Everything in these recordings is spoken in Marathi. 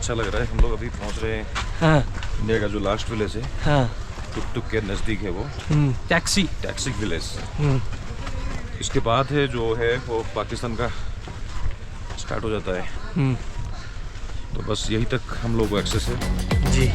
अच्छा लग रहा है। हम लोग अभी पहुंच रहे हैं इंडिया का जो लास्ट विलेज है, टुकटुक के नज़दीक है वो, टैक्सी विलेज। इसके बाद है जो है वो पाकिस्तान का स्टार्ट हो जाता है। तो बस यही तक हम लोग को एक्सेस है जी।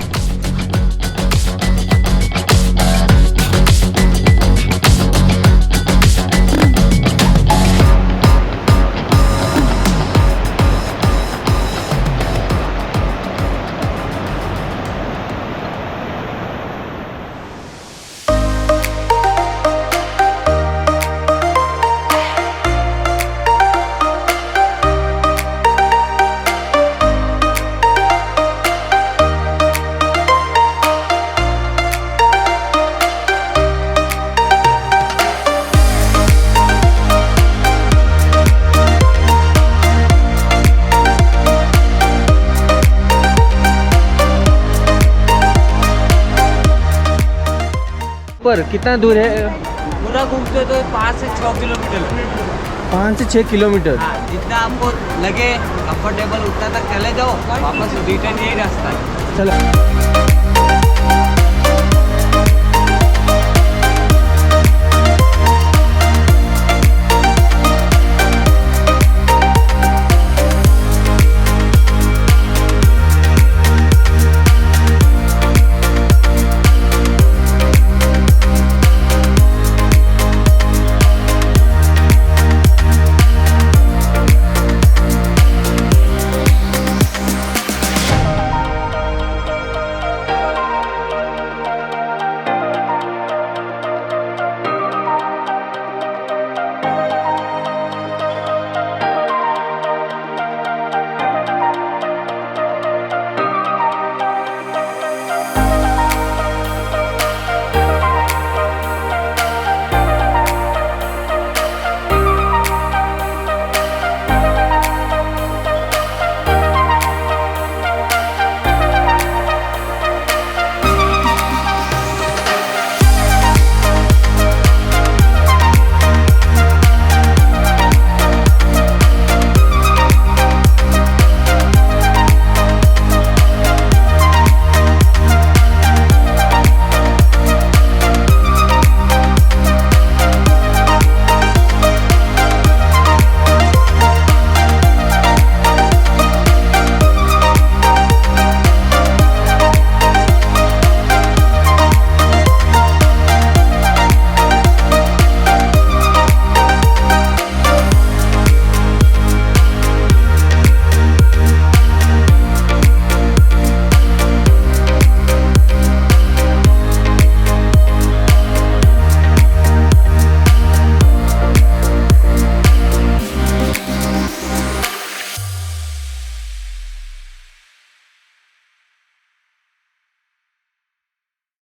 पर कितना दूर है? पूरा घूमते तो 5 से 6 किलोमीटर। 5 से 6 किलोमीटर। हाँ, जितना आपको लगे कंफर्टेबल उतना तक चले जाओ, वापस रिटर्न यही रास्ता है। चलो।